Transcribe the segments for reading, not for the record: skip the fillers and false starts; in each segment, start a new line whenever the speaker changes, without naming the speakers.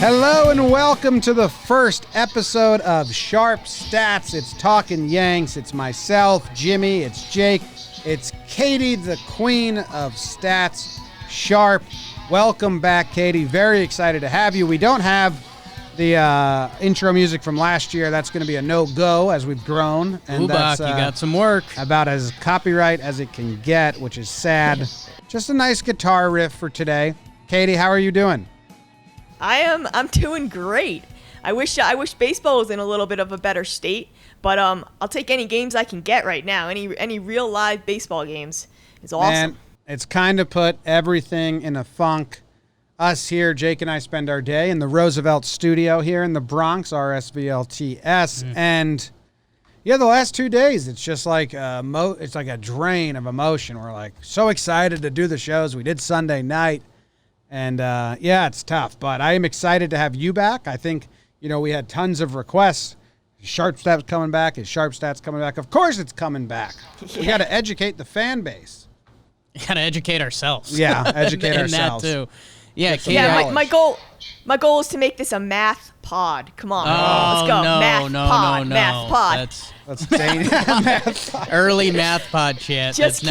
Hello and welcome to the first episode of Sharp Stats. It's Talkin Yanks. It's myself, Jimmy. It's Jake. It's Katie, the queen of stats. Sharp. Welcome back, Katie. Very excited to have you. We don't have the intro music from last year. That's going to be a no-go as we've grown. And
wOBA, you got some work.
About as copyright as it can get, which is sad. Just a nice guitar riff for today. Katie, how are you doing?
I'm doing great. I wish baseball was in a little bit of a better state, but I'll take any games I can get right now. Any real live baseball games is awesome.
Man, it's kind of put everything in a funk. Us here, Jake and I spend our day in the Roosevelt studio here in the Bronx, RSVLTS, and yeah, the last 2 days it's just like it's like a drain of emotion. We're like so excited to do the shows. We did Sunday night. And, yeah, it's tough, but I am excited to have you back. I think, we had tons of requests. Sharp Stats coming back. Is Sharp Stats coming back? Of course it's coming back. Yeah. We got to educate the fan base.
You got to educate ourselves.
Yeah, educate
ourselves.
that
too. Yeah, Katie,
my goal is to make this a math pod. Come on. Let's go. Math pod.
That's math pod.
Early math pod chat.
That's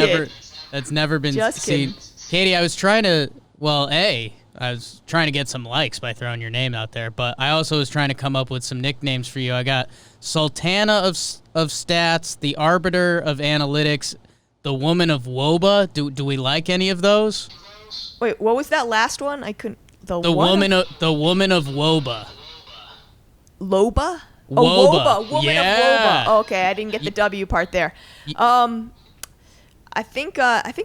never been
Just
seen.
kidding.
Katie, I was trying to... Well, I was trying to get some likes by throwing your name out there, but I also was trying to come up with some nicknames for you. I got Sultana of Stats, the Arbiter of Analytics, the Woman of wOBA. Do we like any of those?
Wait, what was that last one? I couldn't.
The Woman of wOBA.
Loba?
wOBA.
Oh, wOBA. Woman
yeah.
of wOBA. Okay, I didn't get the W part there. I think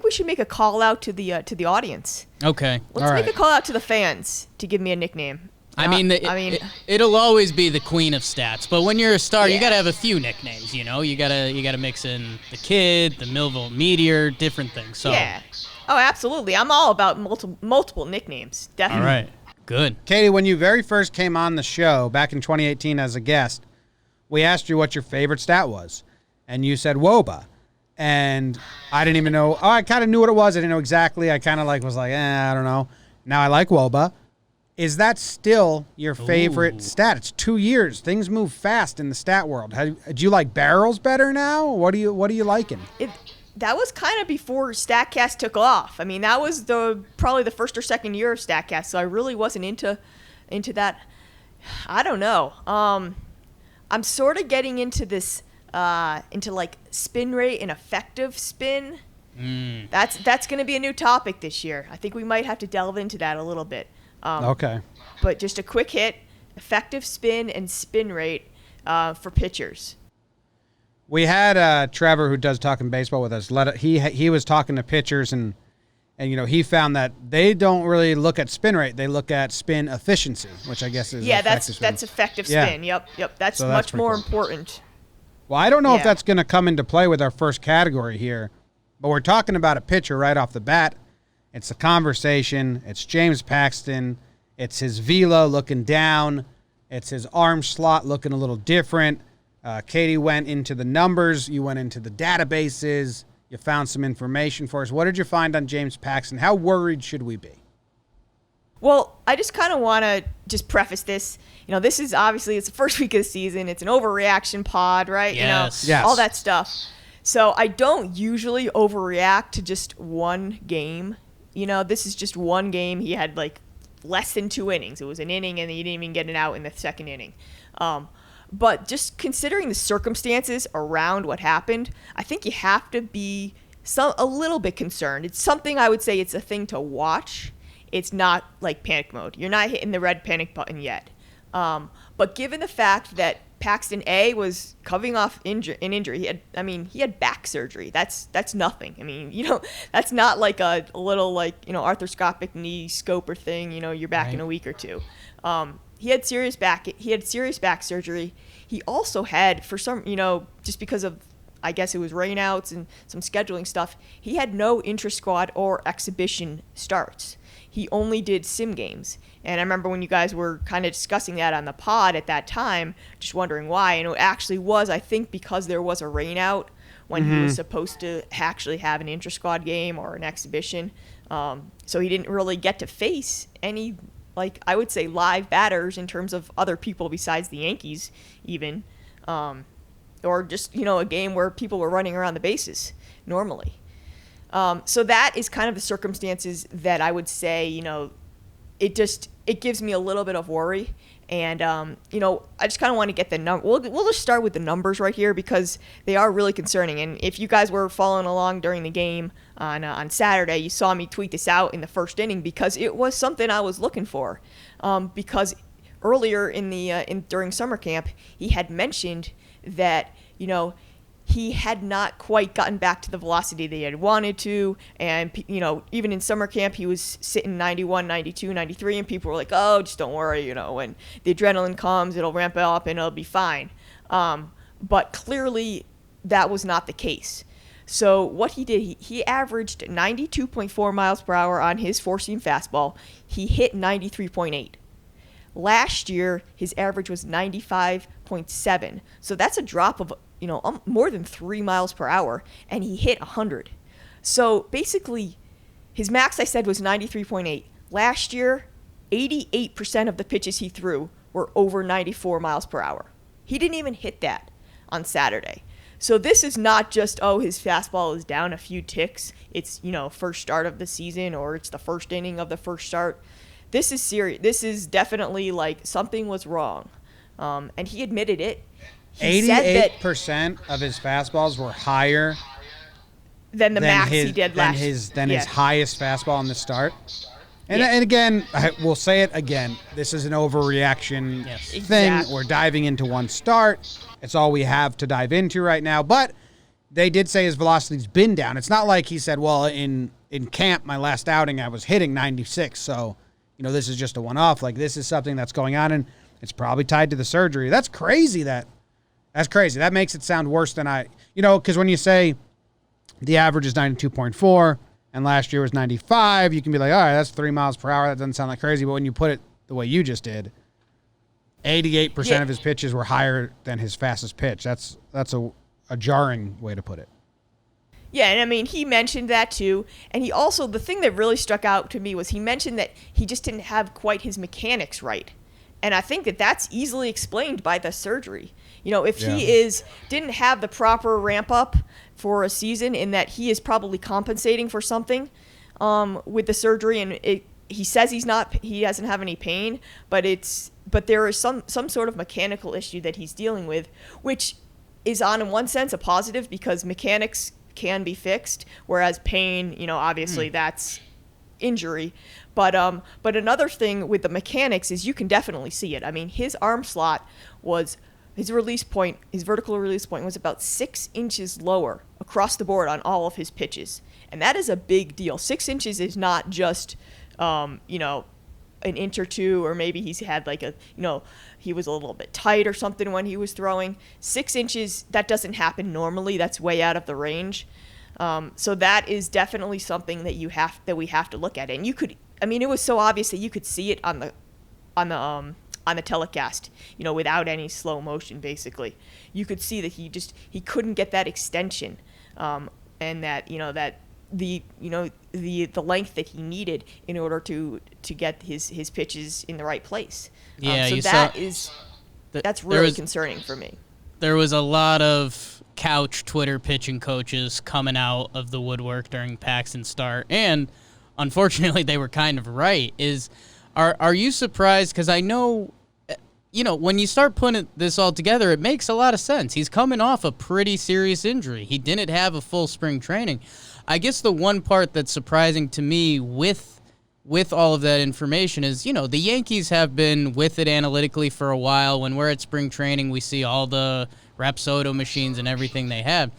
we should make a call out to the audience.
Okay.
Let's make a call out to the fans to give me a nickname.
It'll always be the Queen of Stats, but when you're a star,
Yeah.
you gotta have a few nicknames. You gotta mix in the Kid, the Millville Meteor, different things. So
Yeah. Oh, absolutely. I'm all about multiple nicknames. Definitely.
All right. Good.
Katie, when you very first came on the show back in 2018 as a guest, we asked you what your favorite stat was, and you said wOBA. And I didn't even know. Oh, I kind of knew what it was. I didn't know exactly. I kind of was like, I don't know. Now I like wOBA. Is that still your favorite stat? It's 2 years. Things move fast in the stat world. Do you like barrels better now? What are you liking?
That was kind of before StatCast took off. I mean, that was probably the first or second year of StatCast, so I really wasn't into that. I don't know. I'm sort of getting into this. Into like spin rate and effective spin. That's going to be a new topic this year. I think we might have to delve into that a little bit.
Okay.
But just a quick hit, effective spin and spin rate for pitchers.
We had Trevor, who does Talkin Baseball with us. He was talking to pitchers and he found that they don't really look at spin rate; they look at spin efficiency, which I guess is
that's effective spin.
Yeah.
Yep. That's much more important.
Well, I don't know if that's going to come into play with our first category here, but we're talking about a pitcher right off the bat. It's a conversation. It's James Paxton. It's his velo looking down. It's his arm slot looking a little different. Katie went into the numbers. You went into the databases. You found some information for us. What did you find on James Paxton? How worried should we be?
Well, I just kind of want to just preface this. This is obviously, it's the first week of the season. It's an overreaction pod, right?
Yes.
Yes.
All that stuff. So I don't usually overreact to just one game. This is just one game. He had less than 2 innings. It was an inning, and he didn't even get it out in the second inning. But just considering the circumstances around what happened, I think you have to be a little bit concerned. It's something I would say it's a thing to watch. It's not like panic mode. You're not hitting the red panic button yet. But given the fact that Paxton A was coming off an injury, he had back surgery. That's nothing. That's not like a little arthroscopic knee scoper thing. You're back in a week or two. He had serious back surgery. He also had, for some, just because of, I guess it was rainouts and some scheduling stuff, he had no intra-squad or exhibition starts. He only did sim games. And I remember when you guys were kind of discussing that on the pod at that time, just wondering why. And it actually was, I think, because there was a rainout when he was supposed to actually have an intra-squad game or an exhibition. So he didn't really get to face any like I would say live batters in terms of other people besides the Yankees even, or just, a game where people were running around the bases normally. So that is kind of the circumstances that I would say, it gives me a little bit of worry. And, I just kind of want to get the number. We'll just start with the numbers right here because they are really concerning. And if you guys were following along during the game on Saturday, you saw me tweet this out in the first inning because it was something I was looking for. Because earlier during summer camp, he had mentioned that, he had not quite gotten back to the velocity that he had wanted to. And, even in summer camp, he was sitting 91, 92, 93, and people were like, oh, just don't worry, when the adrenaline comes, it'll ramp up and it'll be fine. But clearly that was not the case. So what he did, he averaged 92.4 miles per hour on his four-seam fastball. He hit 93.8. Last year, his average was 95.7. So that's a drop of more than 3 miles per hour, and he hit 100. So basically, his max, I said, was 93.8. Last year, 88% of the pitches he threw were over 94 miles per hour. He didn't even hit that on Saturday. So this is not just, his fastball is down a few ticks. It's, first start of the season, or it's the first inning of the first start. This is serious. This is definitely like something was wrong. And he admitted it.
88% of his fastballs were higher
than the max he did last year.
His highest fastball in the start. And,
Yeah.
and again, we'll say it again, this is an overreaction thing.
Exactly.
We're diving into one start. It's all we have to dive into right now. But they did say his velocity's been down. It's not like he said, well, in camp, my last outing, I was hitting 96. So, this is just a one-off. Like, this is something that's going on, and it's probably tied to the surgery. That's crazy. That's crazy. That makes it sound worse than because when you say the average is 92.4 and last year was 95, you can be like, all right, that's 3 miles per hour. That doesn't sound like crazy. But when you put it the way you just did, 88% of his pitches were higher than his fastest pitch. That's a jarring way to put it.
Yeah, and I mean, he mentioned that too. And he also, the thing that really struck out to me was he mentioned that he just didn't have quite his mechanics right. And I think that that's easily explained by the surgery. If he didn't have the proper ramp up for a season, in that he is probably compensating for something with the surgery, and he says he doesn't have any pain, but there is some sort of mechanical issue that he's dealing with, which is in one sense a positive because mechanics can be fixed, whereas pain, obviously that's injury. But another thing with the mechanics is you can definitely see it. I mean, his arm slot was, his vertical release point was about 6 inches lower across the board on all of his pitches. And that is a big deal. 6 inches is not just, an inch or two, or maybe he's had he was a little bit tight or something when he was throwing. 6 inches, that doesn't happen normally. That's way out of the range. So that is definitely something that we have to look at. And it was so obvious that you could see it on the telecast, without any slow motion. Basically, you could see that he couldn't get that extension, and that the length that he needed in order to get his pitches in the right place.
Yeah,
so that's really concerning for me.
There was a lot of couch Twitter pitching coaches coming out of the woodwork during Paxton's start, and unfortunately they were kind of right. Are you surprised? Because I know, when you start putting this all together, it makes a lot of sense. He's coming off a pretty serious injury. He didn't have a full spring training. I guess the one part that's surprising to me with all of that information is, the Yankees have been with it analytically for a while. When we're at spring training, we see all the Rapsodo machines and everything they have.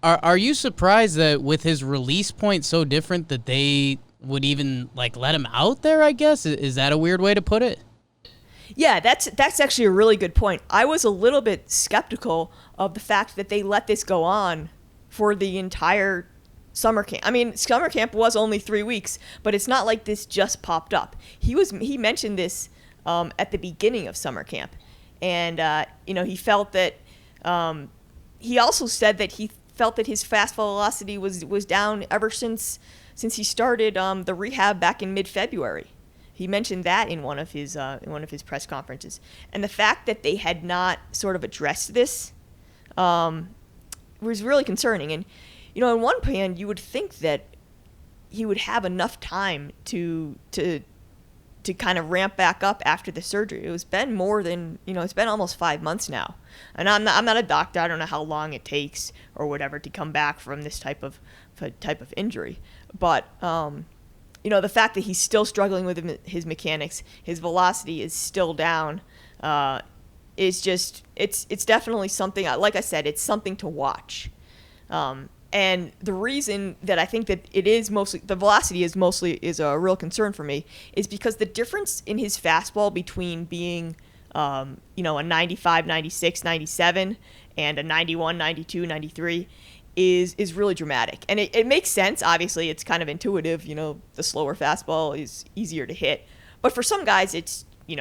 Are you surprised that with his release point so different that they would even let him out there, I guess? Is that a weird way to put it?
Yeah, that's actually a really good point. I was a little bit skeptical of the fact that they let this go on for the entire summer camp. I mean, summer camp was only 3 weeks, but it's not like this just popped up. He mentioned this at the beginning of summer camp, and he felt that he also said that he felt that his fastball velocity was down ever since he started the rehab back in mid-February. He mentioned that in one of his press conferences, and the fact that they had not sort of addressed this was really concerning. And on one hand, you would think that he would have enough time to kind of ramp back up after the surgery. It's been more than it's been almost 5 months now, and I'm not a doctor. I don't know how long it takes or whatever to come back from this type of injury, but the fact that he's still struggling with his mechanics, his velocity is still down, is just it's definitely something. Like I said, it's something to watch. And the reason that I think that it is mostly the velocity is a real concern for me is because the difference in his fastball between being a 95, 96, 97 and a 91, 92, 93 is really dramatic. And it makes sense. Obviously, it's kind of intuitive. The slower fastball is easier to hit. But for some guys, it's, you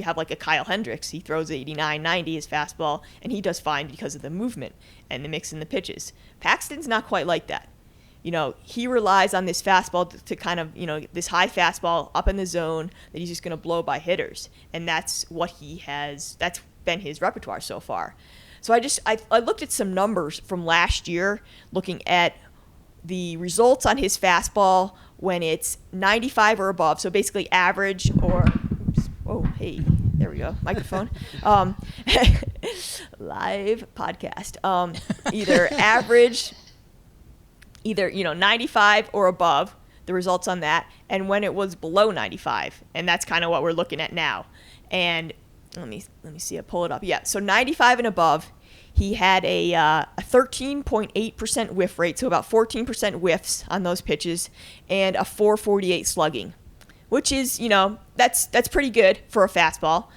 have like a Kyle Hendricks. He throws 89, 90 his fastball, and he does fine because of the movement and the mix in the pitches. Paxton's not quite like that. He relies on this fastball to kind of, this high fastball up in the zone that he's just going to blow by hitters. And that's that's been his repertoire so far. So I looked at some numbers from last year, looking at the results on his fastball when it's 95 or above, so basically average or, there we go, microphone, live podcast, either average, 95 or above, the results on that, and when it was below 95, and that's kind of what we're looking at now. And let me see, I pull it up. Yeah, so 95 and above, he had a 13.8% whiff rate, so about 14% whiffs on those pitches, and a 448 slugging, which is, that's pretty good for a fastball.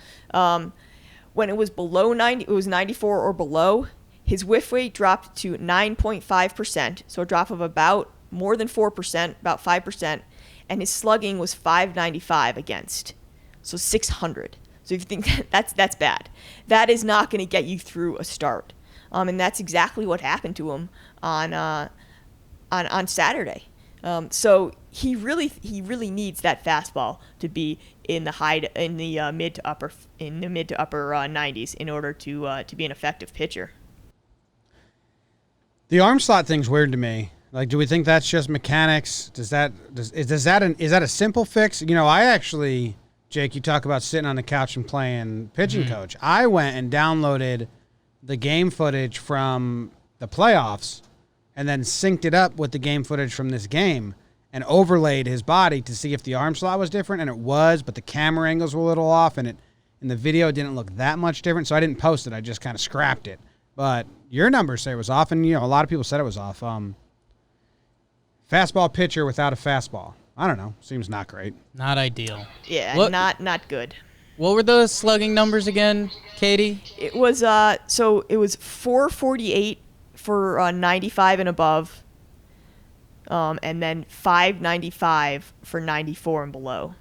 When it was below 90, it was 94 or below, his whiff rate dropped to 9.5%, so a drop of about more than 4%, about 5%, and his slugging was 595 against, so 600. So if you think that's bad, that is not going to get you through a start, and that's exactly what happened to him on Saturday. So he really needs that fastball to be in the mid to upper 90s in order to be an effective pitcher.
The arm slot thing's weird to me. Like, do we think that's just mechanics? Is that a simple fix? I actually. Jake, you talk about sitting on the couch and playing pitching coach. I went and downloaded the game footage from the playoffs and then synced it up with the game footage from this game and overlaid his body to see if the arm slot was different, and it was, but the camera angles were a little off, and the video didn't look that much different, so I didn't post it. I just kind of scrapped it. But your numbers say it was off, and a lot of people said it was off. Fastball pitcher without a fastball. I don't know. Seems not great.
Not ideal.
Yeah, not good.
What were the slugging numbers again, Katie?
It was 448 for 95 and above, and then 595 for 94 and below.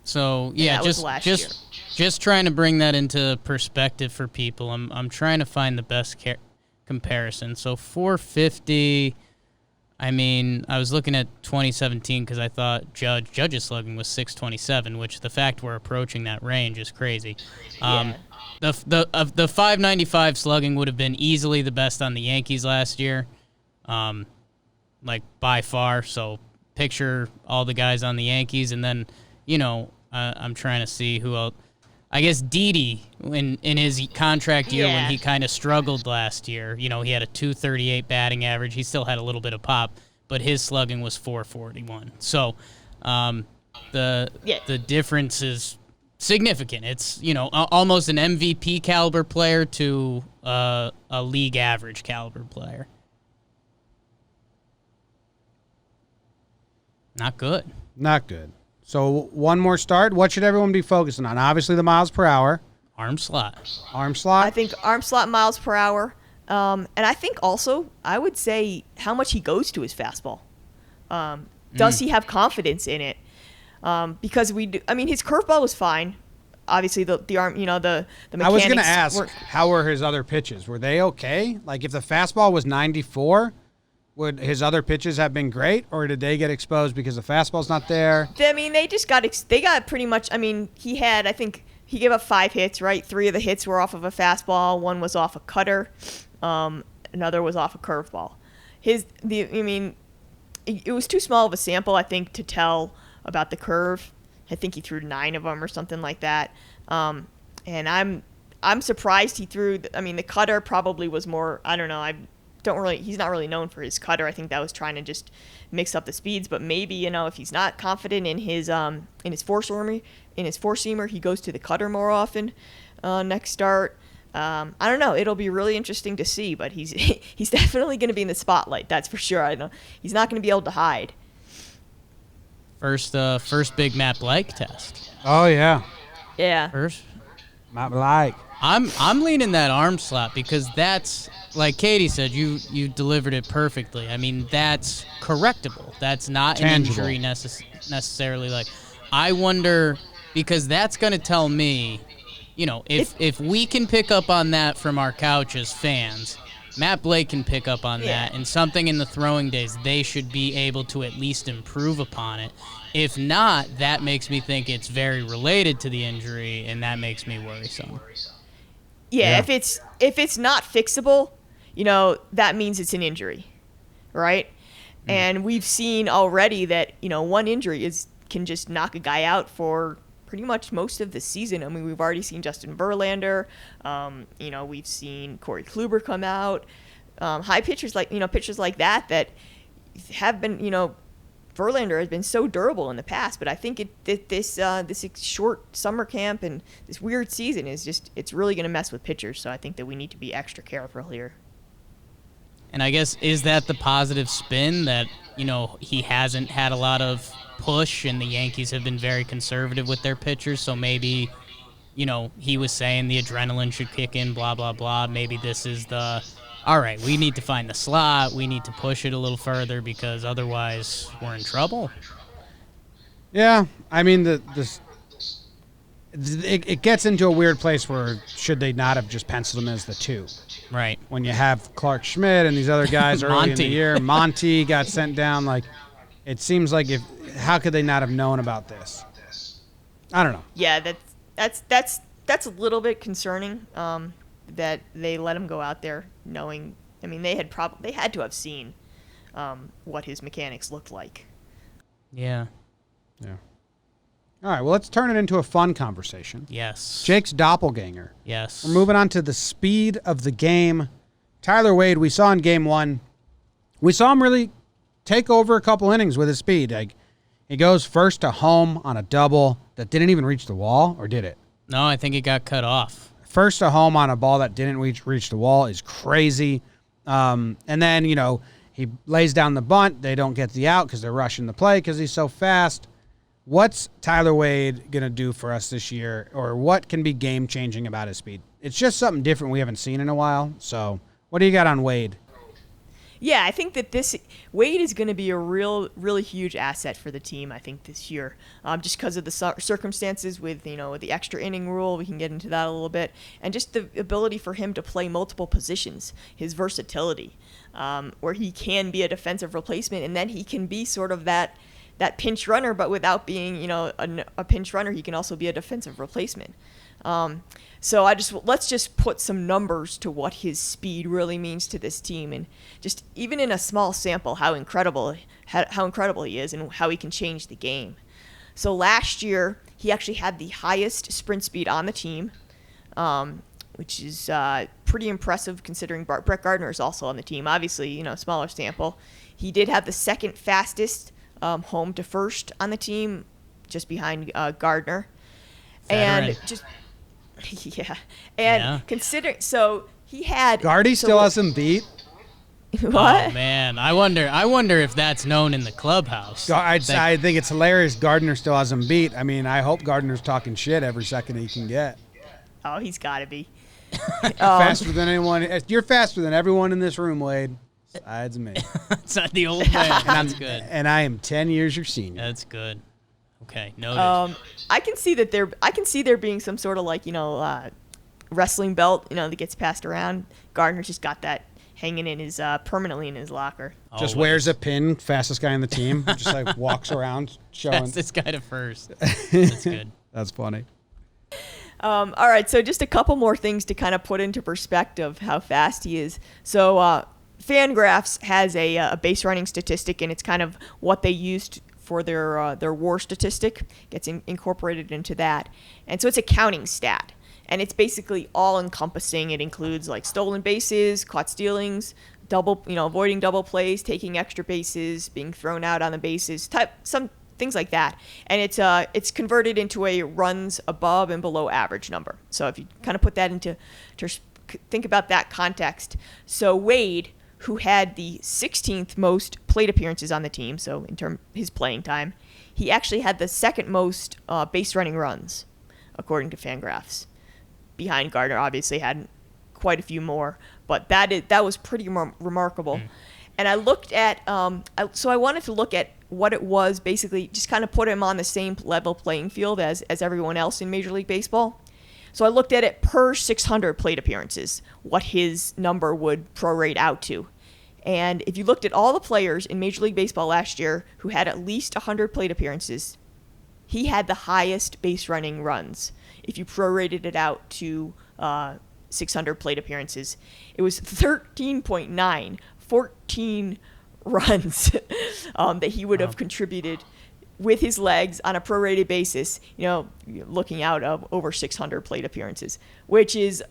So yeah, just trying to bring that into perspective for people. I'm trying to find the best comparison. So 450. I mean, I was looking at 2017 because I thought Judge's slugging was 627, which the fact we're approaching that range is crazy. The 595 slugging would have been easily the best on the Yankees last year, by far. So picture all the guys on the Yankees, and then I'm trying to see who else. I guess Didi in his contract year when he kind of struggled last year, he had a 238 batting average. He still had a little bit of pop, but his slugging was 441. So the difference is significant. It's, almost an MVP caliber player to a league average caliber player. Not good.
Not good. So one more start. What should everyone be focusing on? Obviously the miles per hour.
Arm slot.
Arm slot?
I think arm slot, miles per hour. And I think also, I would say how much he goes to his fastball. Does he have confidence in it? Because his curveball was fine. Obviously the arm, the mechanics.
I was going to ask, how were his other pitches? Were they okay? Like if the fastball was 94, would his other pitches have been great, or did they get exposed because the fastball's not there?
I mean, they got pretty much. I mean, I think he gave up 5 hits, right? 3 of the hits were off of a fastball. 1 was off a cutter. Another was off a curveball. It was too small of a sample, I think, to tell about the curve. I think he threw 9 of them or something like that. And I'm surprised he threw. The cutter probably was more. I don't know. He's not really known for his cutter. I think that was trying to just mix up the speeds. But maybe, if he's not confident in his four-seamer, he goes to the cutter more often next start. I don't know. It'll be really interesting to see. But he's definitely going to be in the spotlight. That's for sure. I know he's not going to be able to hide.
First big Matt Blake test.
Oh yeah.
Yeah.
First.
Matt Blake.
I'm leaning that arm slot because that's, like Katie said, you delivered it perfectly. I mean, that's correctable. That's not
Tangible.
an injury necessarily. Like, I wonder, because that's going to tell me, if we can pick up on that from our couch as fans, Matt Blake can pick up on that, and something in the throwing days, they should be able to at least improve upon it. If not, that makes me think it's very related to the injury, and that makes me worrisome.
Yeah, if it's not fixable, that means it's an injury, right? And we've seen already that, one injury can just knock a guy out for pretty much most of the season. I mean, we've already seen Justin Verlander. We've seen Corey Kluber come out. High pitchers pitchers like that have been, Verlander has been so durable in the past, but I think this short summer camp and this weird season it's really going to mess with pitchers. So I think that we need to be extra careful here.
And I guess, is that the positive spin that, he hasn't had a lot of push and the Yankees have been very conservative with their pitchers? So maybe, he was saying the adrenaline should kick in, blah, blah, blah. Maybe this is all right, we need to find the slot. We need to push it a little further because otherwise we're in trouble.
Yeah, I mean, it gets into a weird place where should they not have just penciled him as the 2?
Right.
When you have Clark Schmidt and these other guys early in the
Monty.
year, Monty got sent down. Like, it seems like how could they not have known about this? I don't know.
Yeah, that's a little bit concerning. That they let him go out there knowing. I mean, they had to have seen what his mechanics looked like.
Yeah.
Yeah. All right, well, let's turn it into a fun conversation.
Yes.
Jake's doppelganger.
Yes.
We're moving on to the speed of the game. Tyler Wade, we saw in game 1, we saw him really take over a couple innings with his speed. Like, he goes first to home on a double that didn't even reach the wall, or did it?
No, I think it got cut off.
First to home on a ball that didn't reach the wall is crazy. And then, he lays down the bunt. They don't get the out because they're rushing the play because he's so fast. What's Tyler Wade going to do for us this year, or what can be game-changing about his speed? It's just something different we haven't seen in a while. So what do you got on Wade?
Yeah, I think that Wade is going to be a really huge asset for the team, I think, this year, just because of the circumstances with the extra inning rule. We can get into that a little bit, and just the ability for him to play multiple positions, his versatility, where he can be a defensive replacement, and then he can be sort of that pinch runner, but without being a pinch runner, he can also be a defensive replacement. So let's just put some numbers to what his speed really means to this team, and just even in a small sample, how incredible he is and how he can change the game. So last year he actually had the highest sprint speed on the team, which is pretty impressive considering Brett Gardner is also on the team. Obviously, smaller sample. He did have the second fastest home to first on the team, just behind Gardner.
Veteran.
And just consider, so he had
Gardy still has him beat.
What?
Oh man, I wonder if that's known in the clubhouse.
I think it's hilarious. Gardner still has him beat. I mean, I hope Gardner's talking shit every second he can get.
Oh, he's got to be.
Faster than anyone. You're faster than everyone in this room, Wade. Besides me.
It's not the old man. That's good.
And I am 10 years your senior.
That's good. Okay, noted.
I can see there being some sort of wrestling belt, that gets passed around. Gardner's just got that. hanging in his permanently in his locker.
Just
Always.
wears a pin, fastest guy in the team. Just like walks around showing.
That's this guy to first. That's good.
That's funny.
All right, so just a couple more things to kind of put into perspective how fast he is. So Fangraphs has a base running statistic, and it's kind of what they used for their WAR statistic. Gets incorporated into that, and so it's a counting stat, and it's basically all encompassing. It includes like stolen bases, caught stealings, avoiding double plays, taking extra bases, being thrown out on the bases, some things like that. And it's converted into a runs above and below average number. So if you kind of put that to think about that context. So Wade, who had the 16th most plate appearances on the team, so in terms of his playing time, he actually had the second most base running runs, according to Fangraphs. Behind Gardner, obviously had quite a few more, but that was pretty remarkable. And I looked at, so I wanted to look at what it was, basically just kind of put him on the same level playing field as everyone else in Major League Baseball. So I looked at it per 600 plate appearances, what his number would prorate out to. And if you looked at all the players in Major League Baseball last year who had at least 100 plate appearances, he had the highest base running runs. If you prorated it out to 600 plate appearances, it was 13.9, 14 runs that he would have contributed with his legs on a prorated basis, looking out of over 600 plate appearances, which is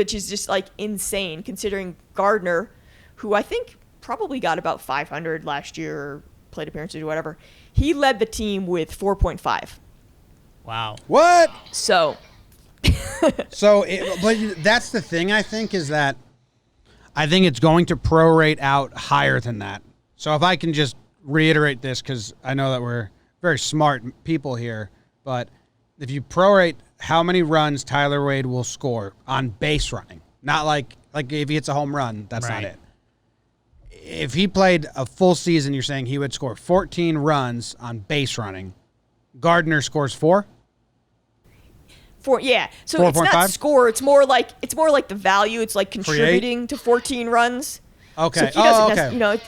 just like insane considering Gardner, who I think probably got about 500 last year plate appearances or whatever, he led the team with 4.5.
Wow.
What?
So
but that's the thing, I think, is that I think it's going to prorate out higher than that. So if I can just reiterate this, because I know that we're very smart people here, but if you prorate how many runs Tyler Wade will score on base running, not like if he hits a home run, that's not
Right.
it. If he played a full season, you're saying he would score 14 runs on base running. Gardner scores 4?
Yeah. So
4.5?
it's not score. It's more like the value. It's like contributing to 14 runs.
Okay.
So he doesn't
okay.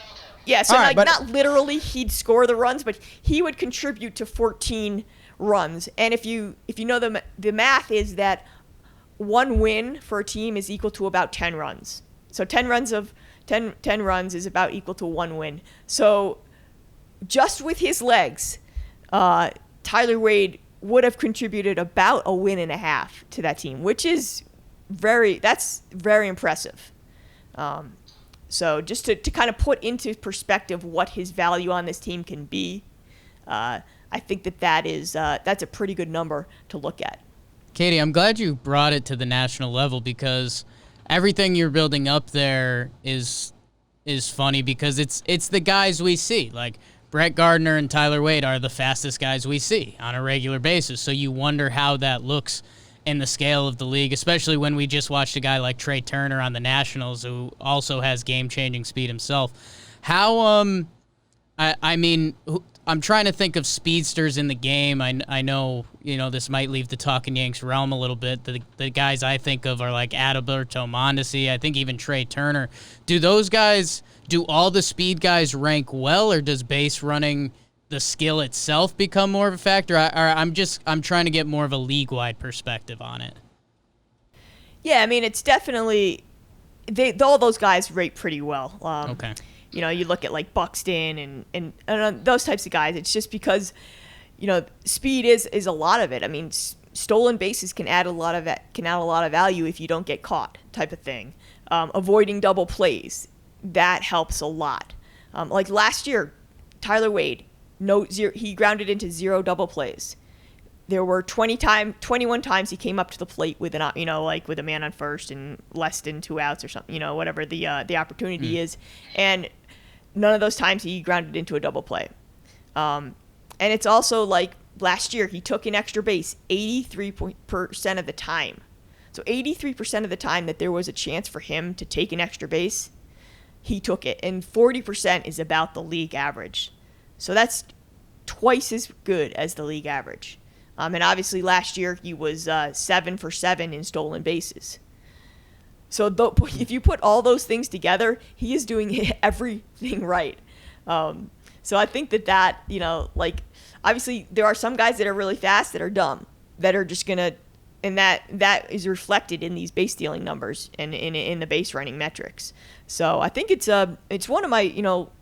Yeah. So
All right, but
not literally he'd score the runs, but he would contribute to 14 runs. And if you know the math is that one win for a team is equal to about 10 runs. So 10 runs is about equal to one win. So just with his legs, Tyler Wade would have contributed about a win and a half to that team, which is very impressive. So just to kind of put into perspective what his value on this team can be, I think that's a pretty good number to look at.
Katie, I'm glad you brought it to the national level because everything you're building up there is funny because it's the guys we see. Like Brett Gardner and Tyler Wade are the fastest guys we see on a regular basis. So you wonder how that looks in the scale of the league, especially when we just watched a guy like Trey Turner on the Nationals who also has game-changing speed himself. How, I'm trying to think of speedsters in the game. I know, this might leave the Talkin Yanks realm a little bit. The guys I think of are like Adalberto Mondesi, I think even Trey Turner. Do all the speed guys rank well, or does base running, the skill itself, become more of a factor? I'm trying to get more of a league-wide perspective on it.
Yeah, I mean, it's definitely all those guys rate pretty well.
Okay.
You look at like Buxton and those types of guys. It's just because, speed is a lot of it. I mean, stolen bases can add a lot of value if you don't get caught, type of thing. Avoiding double plays, that helps a lot. Like last year, Tyler Wade, he grounded into 0 double plays. There were 21 times he came up to the plate with with a man on first and less than 2 outs or something, whatever the opportunity is, and none of those times he grounded into a double play. And it's also like last year he took an extra base 83% of the time. So 83% of the time that there was a chance for him to take an extra base, he took it, and 40% is about the league average. So that's twice as good as the league average. And obviously last year he was 7 for 7 in stolen bases. So if you put all those things together, he is doing everything right. So I think that like, obviously there are some guys that are really fast that are dumb, that are just gonna, and that is reflected in these base stealing numbers and in the base running metrics. So I think it's one of my,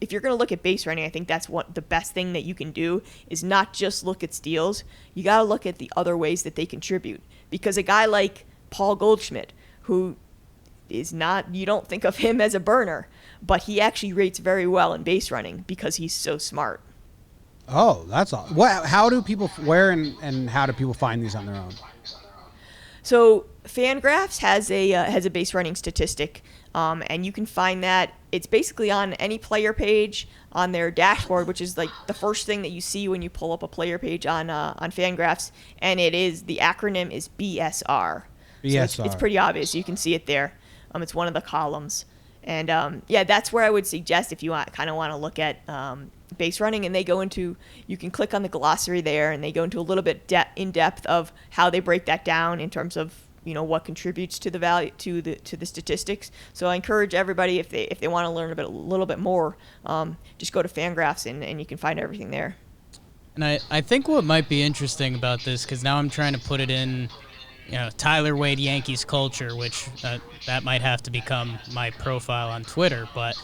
if you're gonna look at base running, I think that's what the best thing that you can do is not just look at steals. You gotta look at the other ways that they contribute, because a guy like Paul Goldschmidt, who is not, you don't think of him as a burner, but he actually rates very well in base running because he's so smart.
Oh, that's all. How do people, where and how do people find these on their own?
So Fangraphs has a base running statistic, and you can find that. It's basically on any player page on their dashboard, which is like the first thing that you see when you pull up a player page on Fangraphs, and the acronym is BSR. BSR. So it's pretty obvious. You can see it there. It's one of the columns, and that's where I would suggest if you kind of want to look at base running, and you can click on the glossary there, and they go into a little bit in depth of how they break that down in terms of what contributes to the value to the statistics. So I encourage everybody, if they want to learn a little bit more, just go to Fangraphs and you can find everything there.
And I think what might be interesting about this, because now I'm trying to put it in Tyler Wade Yankees culture, which that might have to become my profile on Twitter, but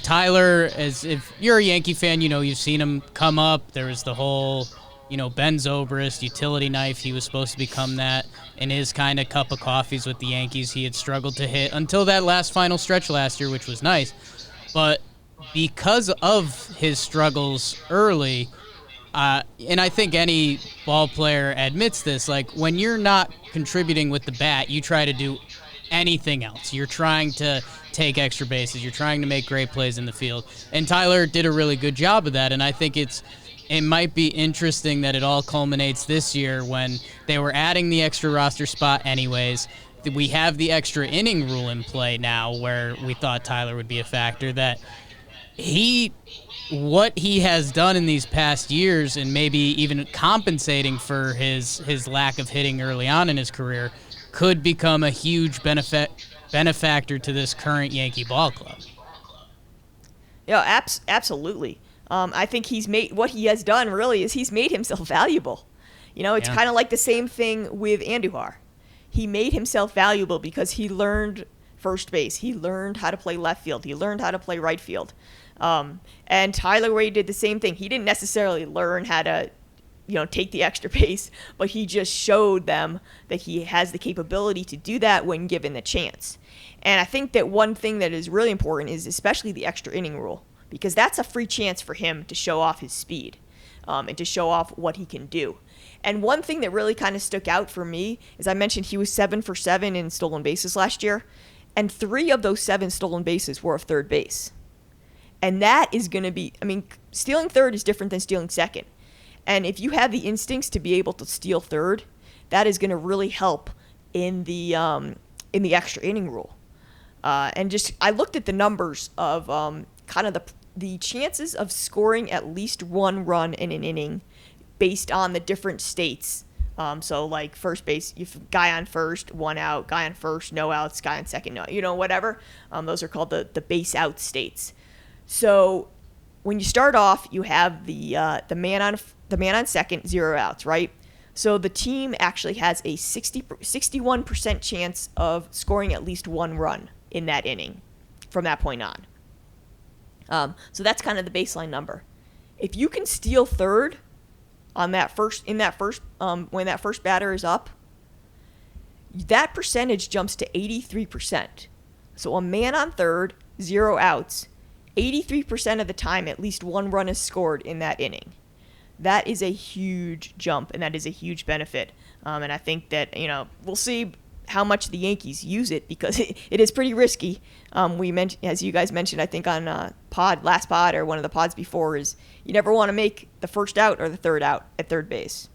Tyler, as if you're a Yankee fan, you've seen him come up. There was the whole, Ben Zobrist utility knife. He was supposed to become that in his kind of cup of coffees with the Yankees. He had struggled to hit until that last final stretch last year, which was nice. But because of his struggles early, and I think any ball player admits this, like when you're not contributing with the bat, you try to do anything else. You're trying to take extra bases. You're trying to make great plays in the field. And Tyler did a really good job of that. And I think it might be interesting that it all culminates this year when they were adding the extra roster spot anyways. We have the extra inning rule in play now where we thought Tyler would be a factor, that what he has done in these past years and maybe even compensating for his lack of hitting early on in his career could become a huge benefactor to this current Yankee ball club.
Yeah, absolutely. I think what he has done really is he's made himself valuable. It's kind of like the same thing with Andujar. He made himself valuable because he learned first base. He learned how to play left field. He learned how to play right field. And Tyler Wade did the same thing. He didn't necessarily learn how to take the extra base, but he just showed them that he has the capability to do that when given the chance. And I think that one thing that is really important is especially the extra inning rule, because that's a free chance for him to show off his speed and to show off what he can do. And one thing that really kind of stuck out for me is I mentioned he was 7 for 7 in stolen bases last year, and 3 of those 7 stolen bases were of third base. And that is going to be, stealing third is different than stealing second. And if you have the instincts to be able to steal third, that is going to really help in the extra inning rule. And just I looked at the numbers of kind of the chances of scoring at least one run in an inning based on the different states. So like first base, guy on first, 1 out, guy on first, no outs, guy on second, no, whatever. Those are called the base out states. So when you start off, you have the man on second, 0 outs, right? So the team actually has a 61% chance of scoring at least 1 run in that inning from that point on. So that's kind of the baseline number. If you can steal third when that first batter is up, that percentage jumps to 83%. So a man on third, 0 outs, 83% of the time, at least 1 run is scored in that inning. That is a huge jump, and that is a huge benefit. And I think that, we'll see how much the Yankees use it, because it is pretty risky. We mentioned, as you guys mentioned, I think on last pod or one of the pods before, is you never want to make the first out or the third out at third base.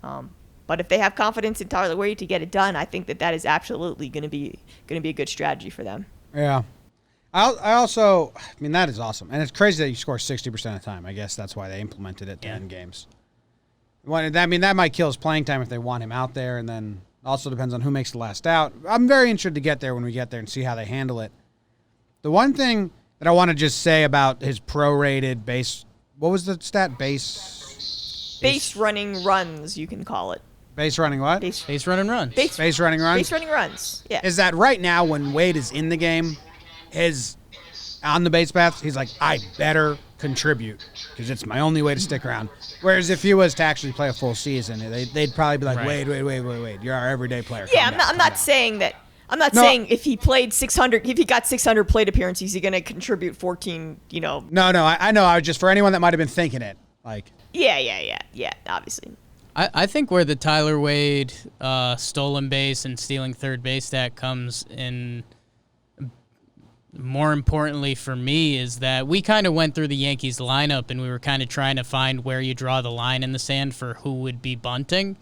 But if they have confidence in Tyler Wade to get it done, I think that is absolutely going to be a good strategy for them.
Yeah. I also, that is awesome. And it's crazy that you score 60% of the time. I guess that's why they implemented it to end games. That might kill his playing time if they want him out there, and then Also depends on who makes the last out. I'm very interested to get there when we get there and see how they handle it. The one thing that I want to just say about his prorated base, what was the stat?
Base running runs, you can call it.
Base running what?
Base running runs.
Base running runs?
Base running runs, yeah.
Is that right now when Wade is in the game, on the base paths, he's like, I better contribute because it's my only way to stick around. Whereas if he was to actually play a full season, they'd probably be like,
Right.
Wade, you're our everyday player.
Yeah,
Calm down,
I'm
calm
not
down.
saying that. I'm not saying if he played 600, if he got 600 plate appearances, he's going to contribute 14,
No, I know. I was just, for anyone that might have been thinking it, like.
Yeah, obviously.
I think where the Tyler Wade stolen base and stealing third base stat comes in, more importantly for me, is that we kind of went through the Yankees lineup and we were kind of trying to find where you draw the line in the sand for who would be bunting.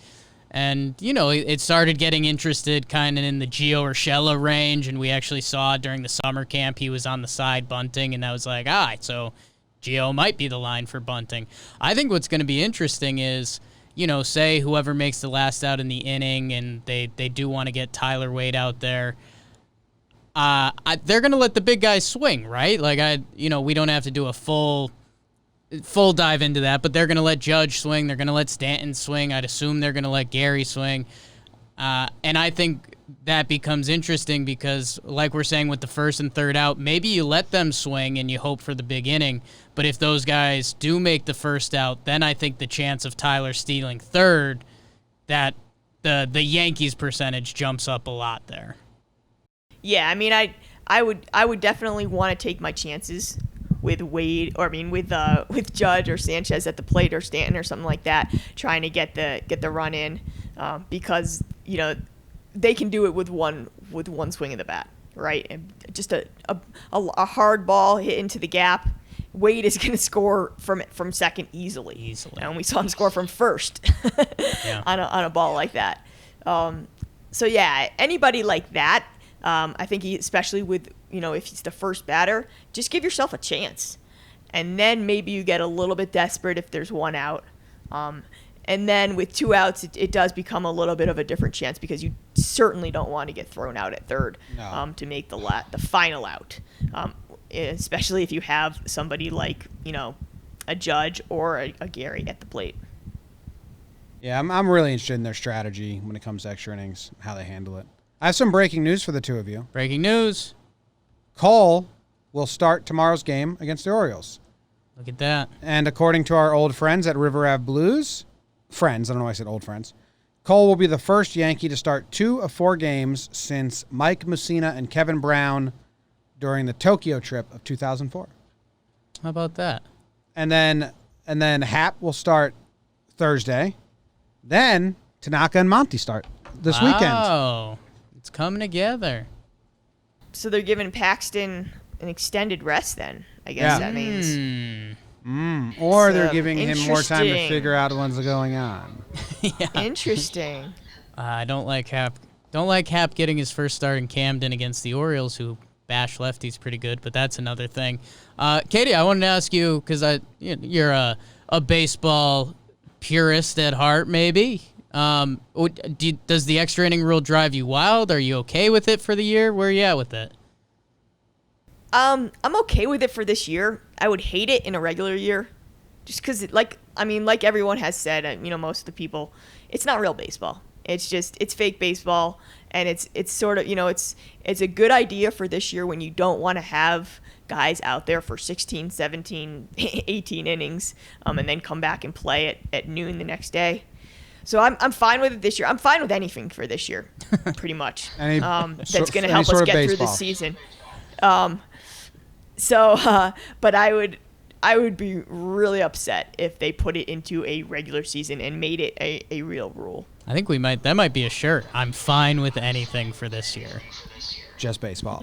And, it started getting interested kind of in the Gio Urshela range, and we actually saw during the summer camp he was on the side bunting, and that was like, so Gio might be the line for bunting. I think what's going to be interesting is, say whoever makes the last out in the inning and they do want to get Tyler Wade out there, they're going to let the big guys swing, right? Like, we don't have to do a full dive into that, but they're going to let Judge swing. They're going to let Stanton swing. I'd assume they're going to let Gary swing. And I think that becomes interesting because, like we're saying with the first and third out, maybe you let them swing and you hope for the big inning. But if those guys do make the first out, then I think the chance of Tyler stealing third, that the Yankees percentage jumps up a lot there.
Yeah, I mean, I would definitely want to take my chances with Wade, or with Judge or Sanchez at the plate, or Stanton or something like that, trying to get the run in, because they can do it with one swing of the bat, right? And just a hard ball hit into the gap, Wade is going to score from second easily. And we saw him score from first on a ball like that. So yeah, anybody like that, I think especially with, if he's the first batter, just give yourself a chance. And then maybe you get a little bit desperate if there's one out. And then with two outs, it does become a little bit of a different chance because you certainly don't want to get thrown out at third to make the final out. Especially if you have somebody like, a Judge or a Gary at the plate.
Yeah, I'm really interested in their strategy when it comes to extra innings, how they handle it. I have some breaking news for the two of you.
Breaking news.
Cole will start tomorrow's game against the Orioles.
Look at that.
And according to our old friends at River Ave Blues, I don't know why I said old friends, Cole will be the first Yankee to start 2 of 4 games since Mike Mussina and Kevin Brown during the Tokyo trip of 2004.
How about that?
And then Hap will start Thursday. Then Tanaka and Monty start this weekend.
Oh, it's coming together.
So they're giving Paxton an extended rest then, I guess that means.
Or they're giving him more time to
Interesting.
figure out what's going on.
Interesting.
I don't like Hap. Don't like Hap getting his first start in Camden against the Orioles, who bash lefties pretty good, but that's another thing. Katie, I wanted to ask you, because you're a baseball purist at heart, maybe. Does the extra inning rule drive you wild? Are you okay with it for the year? Where are you at with it?
I'm okay with it for this year. I would hate it in a regular year, just because, like everyone has said, most of the people, it's not real baseball. It's fake baseball, and it's sort of, it's a good idea for this year when you don't want to have guys out there for 16, 17, 18 innings, and then come back and play it at noon the next day. So I'm fine with it this year. I'm fine with anything for this year, pretty much. That's going to help us get through this season. But I would be really upset if they put it into a regular season and made it a real rule.
I think that might be a shirt. I'm fine with anything for this year.
Just baseball.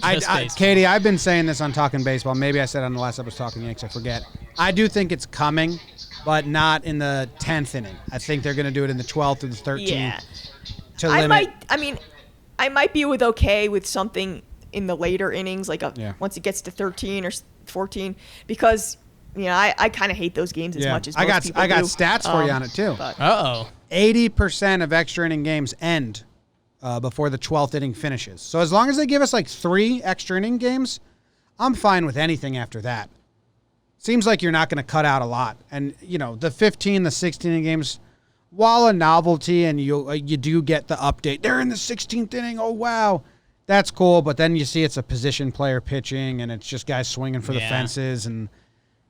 Baseball.
Katie, I've been saying this on Talking Baseball. Maybe I said on the last episode Talking Yanks. I forget. I do think it's coming, but not in the 10th inning. I think they're going to do it in the 12th or the 13th.
Yeah.
To limit.
I might be okay with something in the later innings, once it gets to 13 or 14, because I kind of hate those games as much as most people
I got
do.
stats for you on it too.
Uh-oh.
80% of extra inning games end before the 12th inning finishes. So as long as they give us like 3 extra inning games, I'm fine with anything after that. Seems like you're not going to cut out a lot. And, the 15, the 16 inning games, while a novelty and you do get the update, they're in the 16th inning, oh, wow, that's cool. But then you see it's a position player pitching and it's just guys swinging for the fences and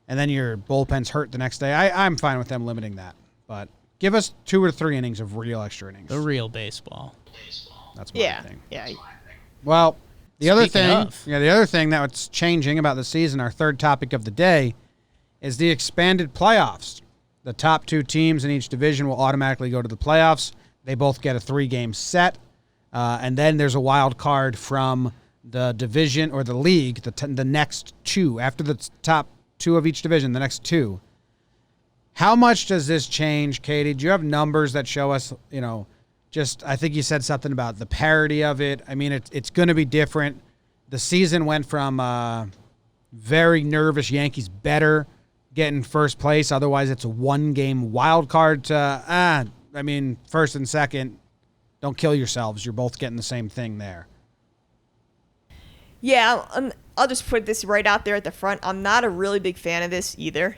then your bullpen's hurt the next day. I'm fine with them limiting that. But give us 2 or 3 innings of real extra innings.
The real baseball.
That's my thing.
Yeah.
Well, the other
Speaking
thing that's changing about the season, our third topic of the day, is the expanded playoffs. The top 2 teams in each division will automatically go to the playoffs. They both get a 3-game set. And then there's a wild card from the division or the league, the next 2. After the top 2 of each division, the next 2. How much does this change, Katie? Do you have numbers that show us, I think you said something about the parity of it. I mean, it's going to be different. The season went from very nervous Yankees better getting first place. Otherwise, it's a 1-game wild card to, first and second, don't kill yourselves. You're both getting the same thing there.
Yeah, I'll just put this right out there at the front. I'm not a really big fan of this either,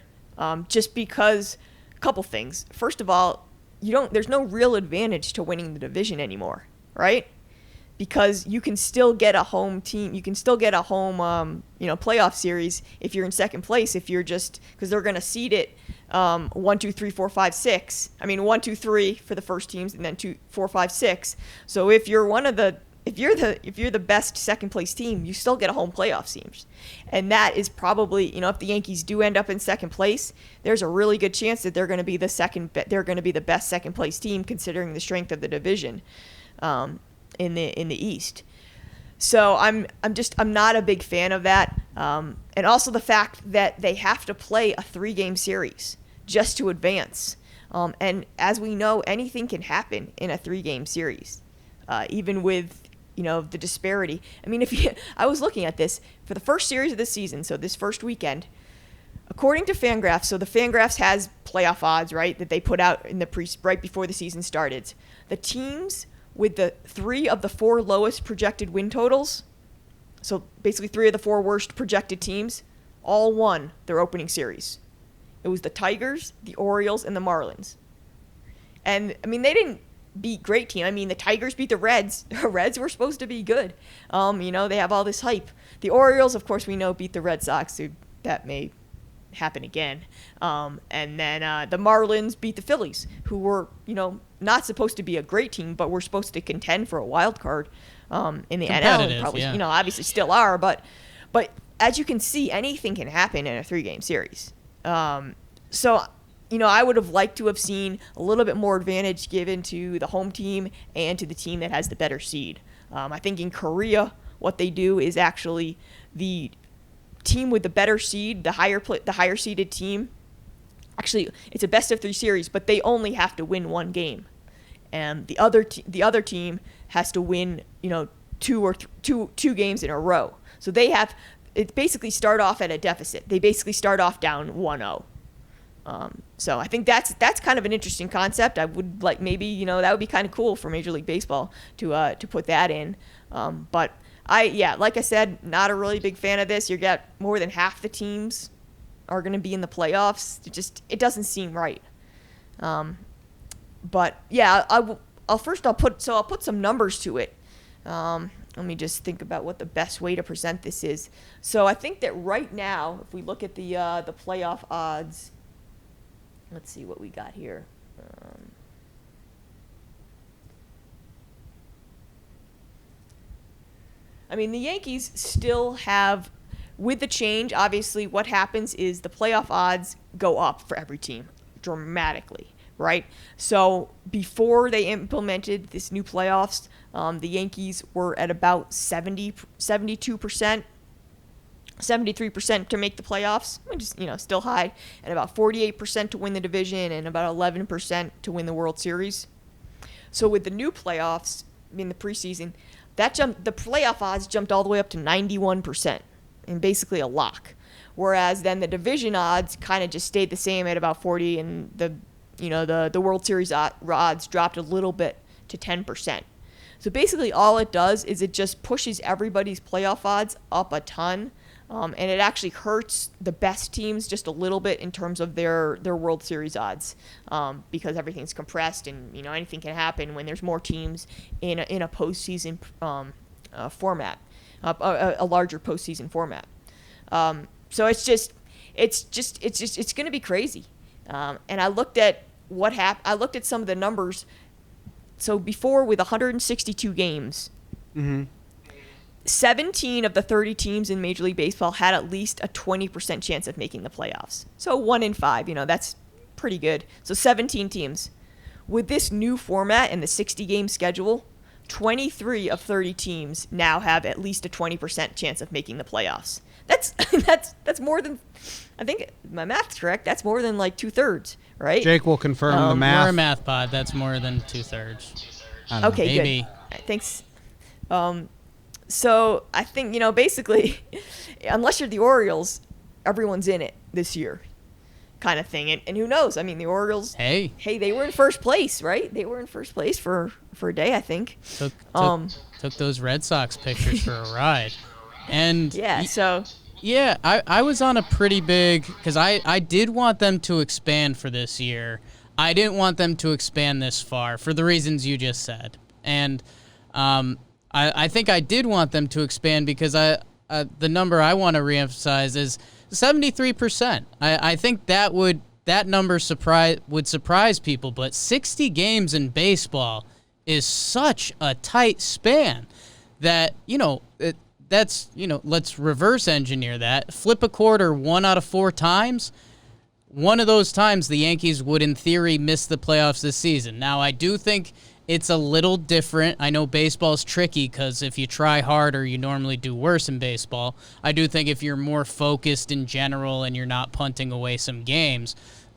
just because a couple things. First of all, there's no real advantage to winning the division anymore, right? Because you can still get a home team. You can still get a home, playoff series if you're in second place. If you're because they're going to seed it 1, 2, 3, 4, 5, 6. 1, 2, 3 for the first teams, and then 2, 4, 5, 6. So if you're if you're the best second place team, you still get a home playoff series. And that is probably, if the Yankees do end up in second place, there's a really good chance that they're going to be the best second place team considering the strength of the division in the East. So I'm not a big fan of that. And also the fact that they have to play a 3-game series just to advance. And as we know, anything can happen in a 3-game series, even with the disparity. I was looking at this for the first series of this season, so this first weekend, according to Fangraphs. So the Fangraphs has playoff odds, right, that they put out in right before the season started. The teams with the 3 of the 4 lowest projected win totals, so basically 3 of the 4 worst projected teams, all won their opening series. It was the Tigers, the Orioles, and the Marlins. And they didn't beat great team. The Tigers beat the Reds. The Reds were supposed to be good. They have all this hype. The Orioles, of course, we know beat the Red Sox. So that may happen again. And then the Marlins beat the Phillies, who were, not supposed to be a great team, but were supposed to contend for a wild card in the NL. And probably, obviously still are. But as you can see, anything can happen in a 3-game series. So I would have liked to have seen a little bit more advantage given to the home team and to the team that has the better seed. I think in Korea, what they do is actually the team with the better seed, the higher seeded team. Actually, it's a best of 3 series, but they only have to win 1 game, and the other team has to win 2 games in a row. So it basically start off at a deficit. They basically start off down 1-0. So I think that's kind of an interesting concept. I would like maybe that would be kind of cool for Major League Baseball to put that in. But like I said, not a really big fan of this. You get more than half the teams are going to be in the playoffs. It doesn't seem right. But yeah, I'll put some numbers to it. Let me just think about what the best way to present this is. So I think that right now, if we look at the playoff odds. Let's see what we got here. The Yankees still have, with the change, obviously what happens is the playoff odds go up for every team dramatically, right? So before they implemented this new playoffs, the Yankees were at about 72%. 73% to make the playoffs, which is, still high, and about 48% to win the division and about 11% to win the World Series. So with the new playoffs in the preseason, the playoff odds jumped all the way up to 91%, and basically a lock. Whereas then the division odds kind of just stayed the same at about 40, and the the World Series odds dropped a little bit to 10%. So basically all it does is it just pushes everybody's playoff odds up a ton, and it actually hurts the best teams just a little bit in terms of their World Series odds, because everything's compressed and anything can happen when there's more teams in a postseason format, a larger postseason format. So it's going to be crazy. And I looked at what happened. I looked at some of the numbers. So before, with 162 games, 17 of the 30 teams in Major League Baseball had at least a 20% chance of making the playoffs. So 1 in 5, that's pretty good. So 17 teams. With this new format and the 60-game schedule, 23 of 30 teams now have at least a 20% chance of making the playoffs. That's more than, I think my math's correct, that's more than like 2/3, right?
Jake will confirm the math.
We're a math pod. That's more than 2/3.
Okay,
maybe.
Good. Thanks. So I think, basically, unless you're the Orioles, everyone's in it this year kind of thing. And who knows? I mean, the Orioles, hey, they were in first place, right? They were in first place for a day, I think.
Took those Red Sox pictures for a ride. And
yeah,
I was on a pretty big, because I did want them to expand for this year. I didn't want them to expand this far for the reasons you just said. And I think I did want them to expand because the number I want to reemphasize is 73%. I think that number would surprise people, but 60 games in baseball is such a tight span that, let's reverse engineer that. Flip a quarter 1 out of 4 times. One of those times the Yankees would, in theory, miss the playoffs this season. Now, I do think it's a little different. I know baseball's tricky because if you try harder, you normally do worse in baseball. I do think if you're more focused in general and you're not punting away some games.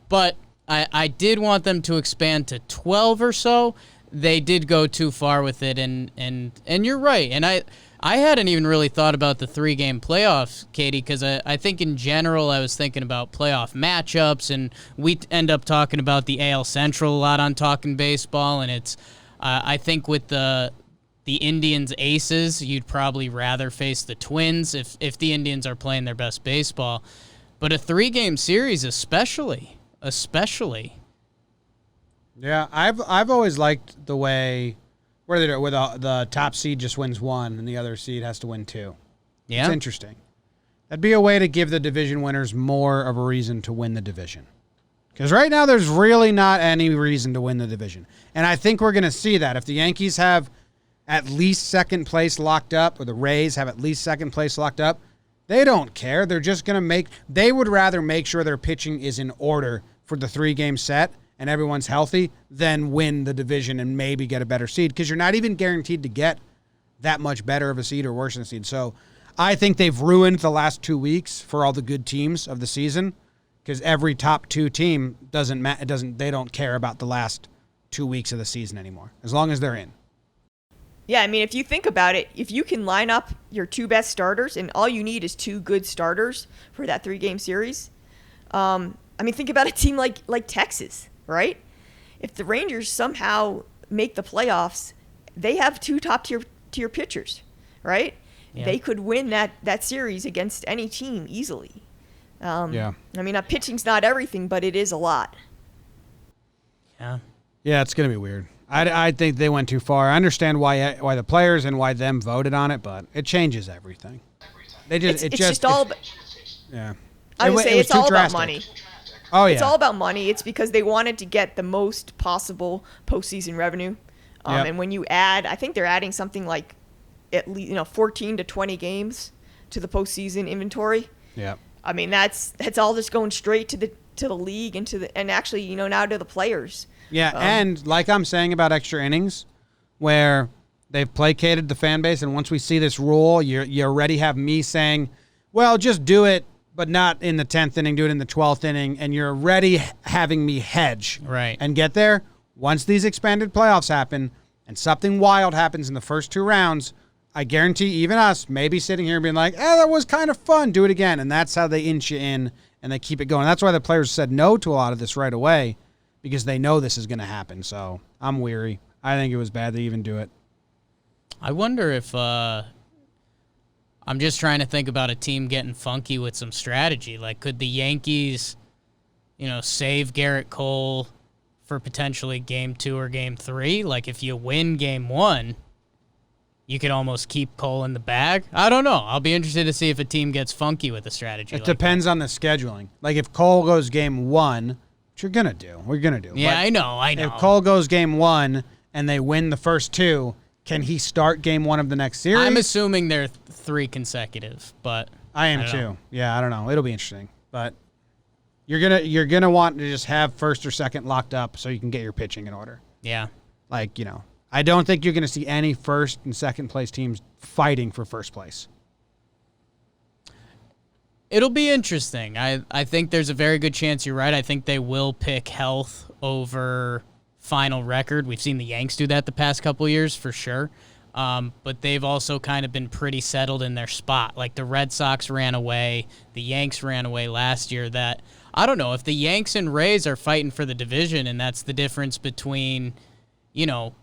But I did want them to expand to 12 or so. They did go too far with it, and you're right. And I hadn't even really thought about the 3-game playoffs, Katie, because I think in general I was thinking about playoff matchups, and we end up talking about the AL Central a lot on Talkin' Baseball, and it's I think with the Indians Aces, you'd probably rather face the Twins if the Indians are playing their best baseball. But a 3-game series especially.
Yeah, I've always liked the way where the top seed just wins 1 and the other seed has to win 2.
Yeah.
It's interesting. That'd be a way to give the division winners more of a reason to win the division. Because right now there's really not any reason to win the division. And I think we're going to see that. If the Yankees have at least second place locked up, or the Rays have at least second place locked up, they don't care. They're just going to they would rather make sure their pitching is in order for the 3-game set and everyone's healthy than win the division and maybe get a better seed, because you're not even guaranteed to get that much better of a seed or worse than a seed. So I think they've ruined the last 2 weeks for all the good teams of the season, because every top 2 team they don't care about the last 2 weeks of the season anymore, as long as they're in.
Yeah, I mean, if you think about it, if you can line up your 2 best starters, and all you need is 2 good starters for that 3-game series, think about a team like Texas, right? If the Rangers somehow make the playoffs, they have 2 top-tier pitchers, right? Yeah. They could win that series against any team easily. Pitching's not everything, but it is a lot.
Yeah, it's going to be weird. I think they went too far. I understand why the players and why them voted on it, but it changes everything. It's all about money.
Oh, yeah. It's all about money. It's because they wanted to get the most possible postseason revenue. And when you add, I think they're adding something like at least 14 to 20 games to the postseason inventory.
Yeah.
I mean, that's all just going straight to the league and actually now to the players.
Yeah, and like I'm saying about extra innings, where they've placated the fan base, and once we see this rule, you already have me saying, well, just do it, but not in the 10th inning, do it in the 12th inning, and you're already having me hedge and get there. Once these expanded playoffs happen and something wild happens in the first 2 rounds, I guarantee even us may be sitting here being like, that was kind of fun, do it again. And that's how they inch you in and they keep it going. That's why the players said no to a lot of this right away, because they know this is going to happen. So I'm weary. I think it was bad to even do it.
I wonder if I'm just trying to think about a team getting funky with some strategy. Like, could the Yankees, save Garrett Cole for potentially game 2 or game 3? Like, if you win game 1, you could almost keep Cole in the bag. I don't know. I'll be interested to see if a team gets funky with a strategy.
It depends on the scheduling. Like, if Cole goes game 1, which you're going to do. We're going to do.
Yeah,
but
I know.
if Cole goes game 1 and they win the first 2, can he start game 1 of the next series?
I'm assuming they're 3 consecutive, but
I am too. Yeah, I don't know. It'll be interesting. But you're gonna want to just have first or second locked up so you can get your pitching in order.
Yeah.
Like, I don't think you're going to see any first and second place teams fighting for first place.
It'll be interesting. I think there's a very good chance you're right. I think they will pick health over final record. We've seen the Yanks do that the past couple years for sure. But they've also kind of been pretty settled in their spot. Like the Red Sox ran away, the Yanks ran away last year. That I don't know if the Yanks and Rays are fighting for the division, and that's the difference between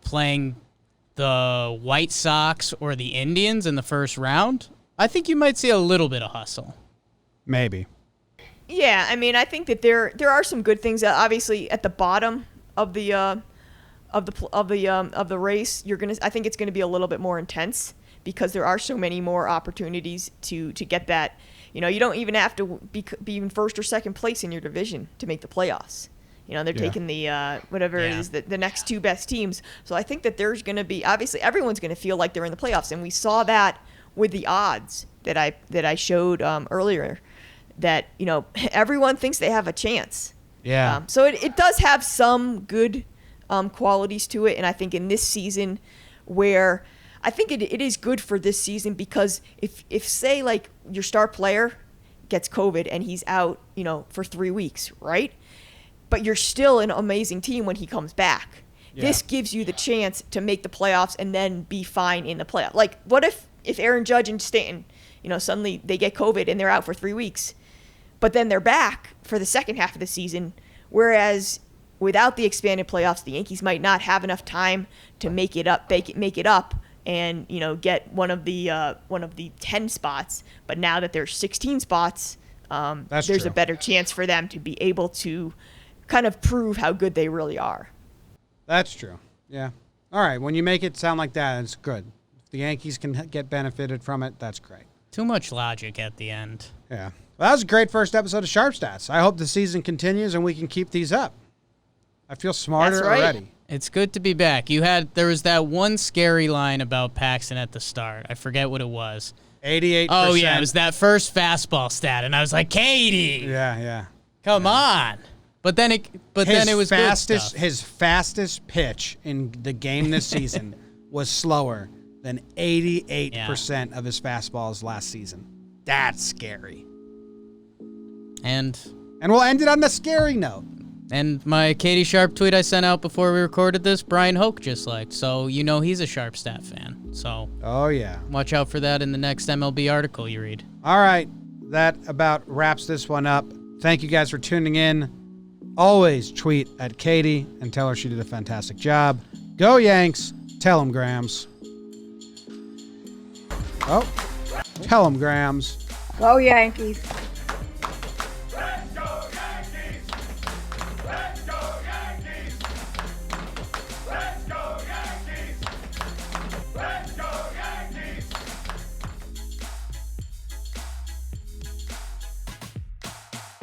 playing the White Sox or the Indians in the first round. I think you might see a little bit of hustle.
Maybe.
Yeah, I mean, I think that there are some good things. Obviously, at the bottom of the race, I think it's gonna be a little bit more intense because there are so many more opportunities to get that. You don't even have to be in first or second place in your division to make the playoffs. They're taking the whatever it is, the next 2 best teams. So I think that there's going to be, obviously everyone's going to feel like they're in the playoffs, and we saw that with the odds that I showed earlier. That everyone thinks they have a chance.
Yeah.
So it does have some good qualities to it, and I think in this season, where I think it is good for this season because if say like your star player gets COVID and he's out for 3 weeks, right? But you're still an amazing team when he comes back. Yeah. This gives you the chance to make the playoffs and then be fine in the playoff. Like, what if Aaron Judge and Stanton, suddenly they get COVID and they're out for 3 weeks, but then they're back for the second half of the season, whereas without the expanded playoffs, the Yankees might not have enough time to make it up, and get one of the 10 spots. But now that there's 16 spots, there's
true.
A better chance for them to be able to kind of prove how good they really are.
That's true. Yeah. All right. When you make it sound like that, it's good. If the Yankees can get benefited from it, that's great.
Too much logic at the end.
Yeah. Well, that was a great first episode of Sharp Stats. I hope the season continues and we can keep these up. I feel smarter
That's right.
already.
It's good to be back. There was that one scary line about Paxton at the start. I forget what it was.
88%.
Oh, yeah. It was that first fastball stat, and I was like, Katie.
Yeah.
Come on. But then it was good stuff.
His fastest pitch in the game this season was slower than 88% of his fastballs last season. That's scary.
And
we'll end it on the scary note.
And my Katie Sharp tweet I sent out before we recorded this, Brian Hoke just liked. So he's a Sharp Stat fan. So
oh yeah,
watch out for that in the next MLB article you read.
All right, that about wraps this one up. Thank you guys for tuning in. Always tweet at Katie and tell her she did a fantastic job. Go Yanks. Tell them Grams. Oh, tell them Grams.
Go Yankees.